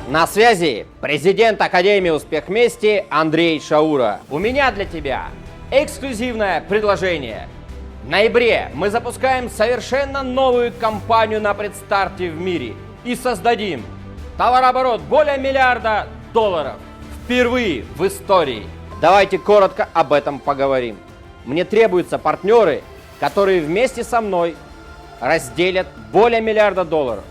На связи президент Академии Успех Вместе Андрей Шаура. У меня для тебя эксклюзивное предложение. В ноябре мы запускаем совершенно новую кампанию на предстарте в мире и создадим товарооборот более $1 миллиарда. Впервые в истории. Давайте коротко об этом поговорим. Мне требуются партнеры, которые вместе со мной разделят более $1 миллиарда,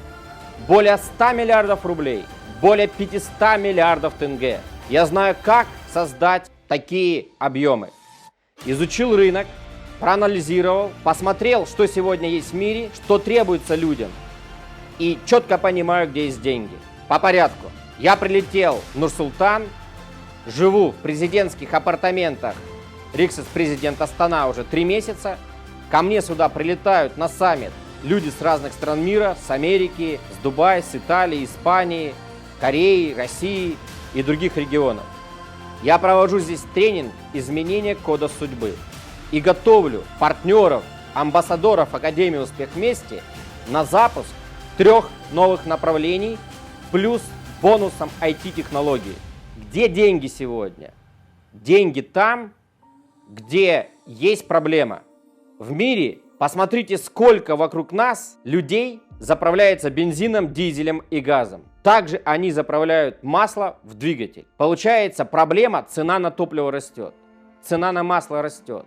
более 100 миллиардов рублей, более 500 миллиардов тенге. Я знаю, как создать такие объемы. Изучил рынок, проанализировал, посмотрел, что сегодня есть в мире, что требуется людям. И четко понимаю, где есть деньги. По порядку. Я прилетел в Нур-Султан, живу в президентских апартаментах Риксис президент Астана уже 3 месяца. Ко мне сюда прилетают на саммит люди с разных стран мира, с Америки, с Дубая, с Италии, Испании, Кореи, России и других регионов. Я провожу здесь тренинг изменения кода судьбы и готовлю партнеров, амбассадоров Академии Успех Вместе на запуск 3 новых направлений плюс бонусом IT-технологий. Где деньги сегодня? Деньги там, где есть проблема. В мире посмотрите, сколько вокруг нас людей заправляется бензином, дизелем и газом. Также они заправляют масло в двигатель. Получается проблема, цена на топливо растет, цена на масло растет.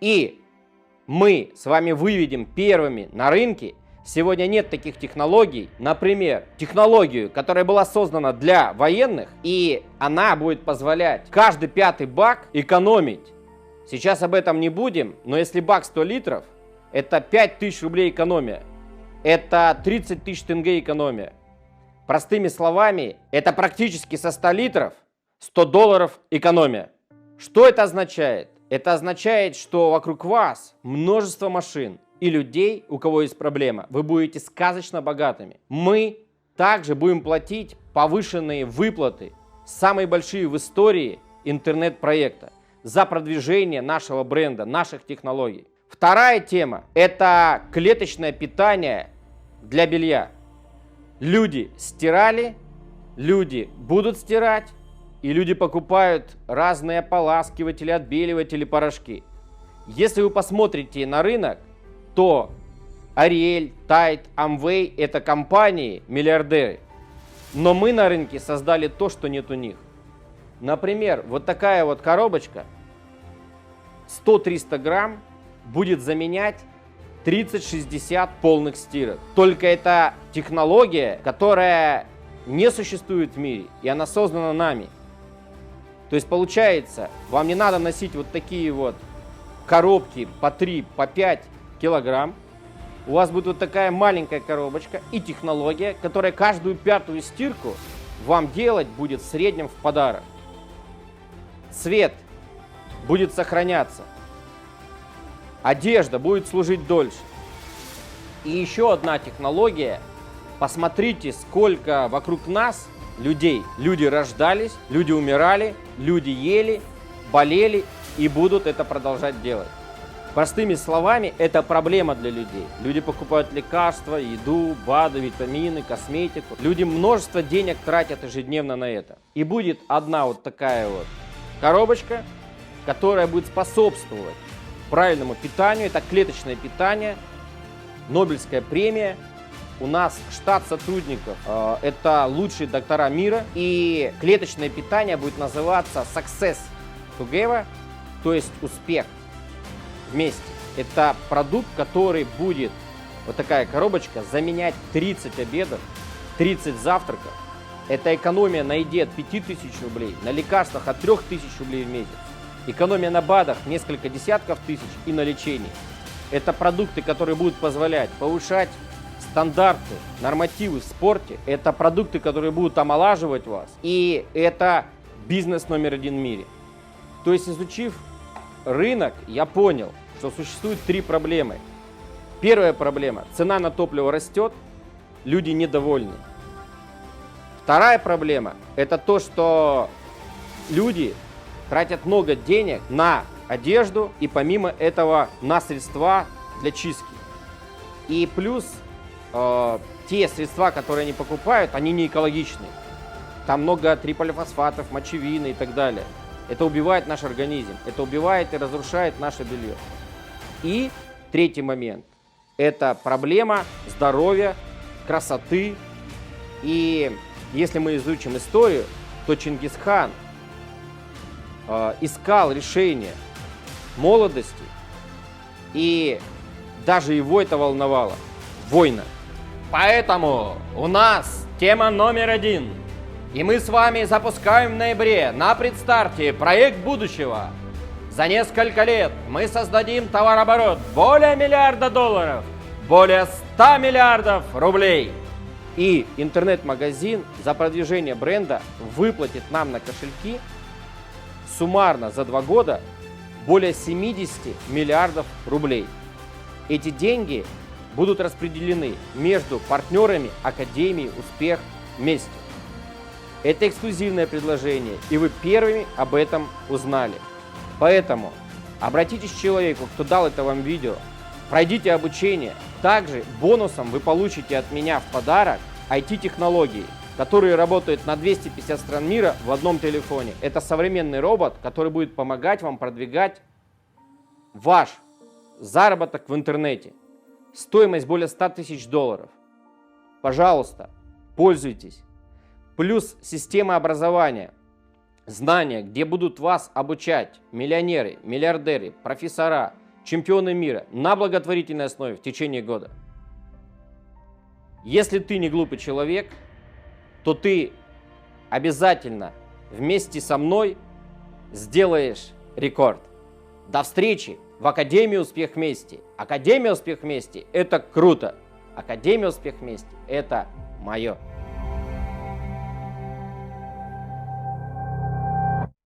И мы с вами выведем первыми на рынке. Сегодня нет таких технологий. Например, технологию, которая была создана для военных, и она будет позволять каждый 5-й бак экономить. Сейчас об этом не будем, но если бак 100 литров, это 5000 рублей экономия. Это 30 тысяч тенге экономия. Простыми словами, это практически со 100 литров $100 экономия. Что это означает? Это означает, что вокруг вас множество машин и людей, у кого есть проблема. Вы будете сказочно богатыми. Мы также будем платить повышенные выплаты, самые большие в истории интернет-проекта, за продвижение нашего бренда, наших технологий. Вторая тема – это клеточное питание для белья. Люди стирали, люди будут стирать, и люди покупают разные ополаскиватели, отбеливатели, порошки. Если вы посмотрите на рынок, то Ariel, Tide, Amway – это компании-миллиардеры. Но мы на рынке создали то, что нет у них. Например, вот такая вот коробочка 100-300 грамм будет заменять 30-60 полных стирок. Только это технология, которая не существует в мире, и она создана нами. То есть получается, вам не надо носить вот такие вот коробки по 3, по 5 килограмм. У вас будет вот такая маленькая коробочка и технология, которая каждую 5-ю стирку вам делать будет в среднем в подарок. Цвет будет сохраняться. Одежда будет служить дольше. И еще одна технология. Посмотрите, сколько вокруг нас людей. Люди рождались, люди умирали, люди ели, болели и будут это продолжать делать. Простыми словами, это проблема для людей. Люди покупают лекарства, еду, БАДы, витамины, косметику. Люди множество денег тратят ежедневно на это. И будет одна вот такая вот коробочка, которая будет способствовать правильному питанию. Это клеточное питание, Нобелевская премия. У нас штат сотрудников, это лучшие доктора мира. И клеточное питание будет называться Success Together, то есть успех вместе. Это продукт, который будет, вот такая коробочка, заменять 30 обедов, 30 завтраков. Это экономия на еде от 5000 рублей, на лекарствах от 3000 рублей в месяц. Экономия на БАДах несколько десятков тысяч и на лечении. Это продукты, которые будут позволять повышать стандарты, нормативы в спорте. Это продукты, которые будут омолаживать вас. И это бизнес номер 1 в мире. То есть, изучив рынок, я понял, что существует 3 проблемы. Первая проблема – цена на топливо растет, люди недовольны. Вторая проблема – это то, что люди тратят много денег на одежду и помимо этого на средства для чистки. И плюс те средства, которые они покупают, они не экологичные. Там много триполифосфатов, мочевины и так далее. Это убивает наш организм, это убивает и разрушает наше белье. И третий момент – это проблема здоровья, красоты. И если мы изучим историю, то Чингисхан искал решение молодости, и даже его это волновало – война. Поэтому у нас тема номер 1. И мы с вами запускаем в ноябре на предстарте проект будущего. За несколько лет мы создадим товарооборот более $1 миллиарда, более 100 миллиардов рублей. И интернет-магазин за продвижение бренда выплатит нам на кошельки суммарно за 2 года более 70 миллиардов рублей. Эти деньги будут распределены между партнерами Академии «Успех вместе». Это эксклюзивное предложение, и вы первыми об этом узнали. Поэтому обратитесь к человеку, кто дал это вам видео, пройдите обучение. Также бонусом вы получите от меня в подарок IT-технологии, которые работают на 250 стран мира в одном телефоне. Это современный робот, который будет помогать вам продвигать ваш заработок в интернете. Стоимость более $100 тысяч. Пожалуйста, пользуйтесь. Плюс система образования, знания, где будут вас обучать миллионеры, миллиардеры, профессора, чемпионы мира на благотворительной основе в течение года. Если ты не глупый человек, то ты обязательно вместе со мной сделаешь рекорд. До встречи в Академии «Успех вместе». Академия «Успех вместе» – это круто. Академия «Успех вместе» – это мое.